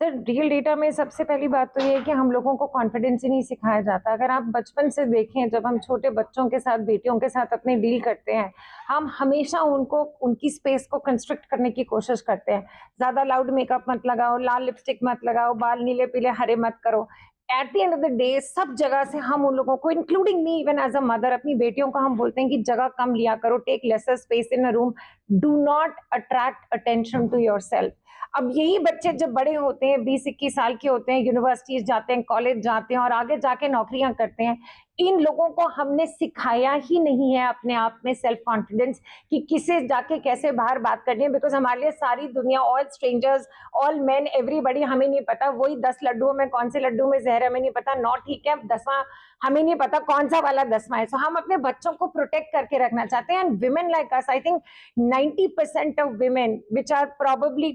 Sir real data में सबसे पहली बात तो ये है कि हम लोगों को कॉन्फिडेंस ही नहीं सिखाया जाता। अगर आप बचपन से देखें, जब हम छोटे बच्चों के साथ, बेटियों के साथ अपने डील करते हैं, हम हमेशा उनको उनकी स्पेस को कंस्ट्रक्ट करने की कोशिश करते हैं। ज्यादा लाउड मेकअप मत लगाओ, लाल लिपस्टिक मत लगाओ, बाल नीले पीले हरे मत करो। At the end of the day सब जगह से हम उन लोगों को, including me even as a mother, अपनी बेटियों को हम बोलते हैं कि जगह कम लिया करो, take lesser space in a room, do not attract attention to yourself. अब यही बच्चे जब बड़े होते हैं, 20-21 साल के होते हैं, यूनिवर्सिटीज जाते हैं, कॉलेज जाते हैं और आगे जाके नौकरियां करते हैं, इन लोगों को हमने सिखाया ही नहीं है अपने आप में सेल्फ कॉन्फिडेंस कि किसे जाके कैसे बाहर बात करनी है। बिकॉज हमारे लिए सारी दुनिया, all strangers, all main, everybody, हमें नहीं पता वही 10 लड्डुओं में कौन से लड्डू में जहर, हमें नहीं पता। नौ ठीक है, 10वां हमें नहीं पता कौन सा वाला 10वां है। सो हम अपने बच्चों को प्रोटेक्ट करके रखना चाहते हैं। And women like us, I think 90% of women which are probably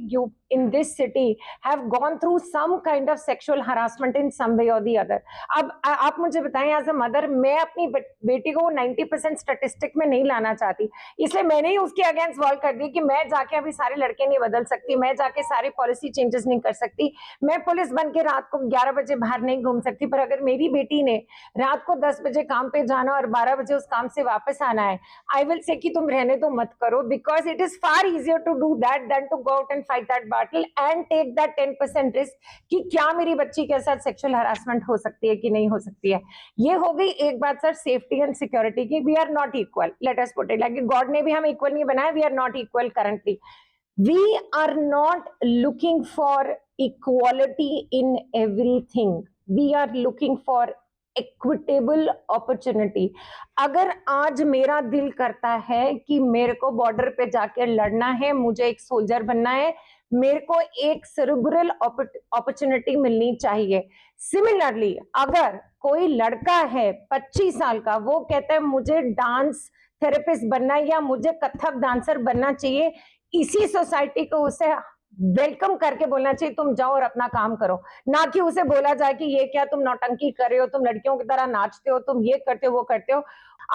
in this city have gone through some kind of sexual harassment in some way or the other. अब आप मुझे बताएं, एज अ मदर, मैं अपनी बेटी को 90% statistic में नहीं लाना चाहती, इसलिए मैंने ही उसके अगेंस्ट वॉल कर दी कि मैं जाके अभी सारे लड़के नहीं बदल सकती, मैं जाके सारी पॉलिसी चेंजेस नहीं कर सकती, मैं पुलिस बन के रात को 11 बजे बाहर नहीं घूम सकती। पर अगर मेरी बेटी ने रात को 10 बजे काम पे जाना और 12 बजे उस काम से वापस आना है, आई विल से कि तुम रहने तो मत करो, because it is far easier to do that than to go out and fight that battle and take that 10% risk कि क्या मेरी बच्ची के साथ सेक्सुअल हरासमेंट हो सकती है कि नहीं हो सकती है। ये हो गई एक बात सर, सेफ्टी एंड सिक्योरिटी की। We are not equal, let us put it like God ने भी हम इक्वल नहीं बनाया, we are not equal currently. We are not looking for equality in everything, we are looking for equitable opportunity. अगर आज मेरा दिल करता है कि मेरे को बॉर्डर पे जाके लड़ना है, मुझे एक सोल्जर बनना है, मेरे को एक सेरेब्रल अपॉर्चुनिटी मिलनी चाहिए। सिमिलरली अगर कोई लड़का है 25 साल का, वो कहता है मुझे डांस थेरेपिस्ट बनना है या मुझे कथक डांसर बनना चाहिए, इसी सोसाइटी को उसे वेलकम करके बोलना चाहिए तुम जाओ और अपना काम करो, ना कि उसे बोला जाए कि ये क्या तुम नौटंकी कर रहे हो, तुम लड़कियों की तरह नाचते हो, तुम ये करते हो, वो करते हो।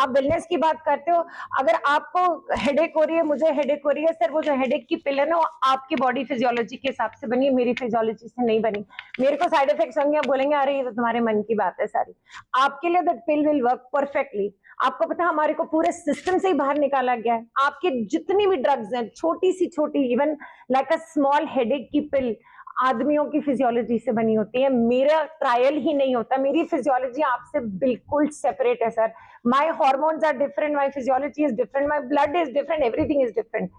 आप वेलनेस की बात करते हो, अगर आपको हेडेक हो रही है, मुझे हेडेक हो रही है, सर वो जो हेडेक की पिल है ना, वो आपकी बॉडी फिजियोलॉजी के हिसाब से बनी है, मेरी फिजियोलॉजी से नहीं बनी। मेरे को साइड इफेक्ट्स होंगे, आप बोलेंगे अरे ये तो तुम्हारे मन की बात है सारी। आपके लिए that pill will work perfectly. आपको पता है हमारे को पूरे सिस्टम से ही बाहर निकाला गया है। आपके जितनी भी ड्रग्स हैं, छोटी सी छोटी, even like a small headache की पिल, आदमियों की फिजियोलॉजी से बनी होती है। मेरा ट्रायल ही नहीं होता, मेरी फिजियोलॉजी आपसे बिल्कुल सेपरेट है sir. My hormones are different, my physiology is different, my blood is different, everything is different.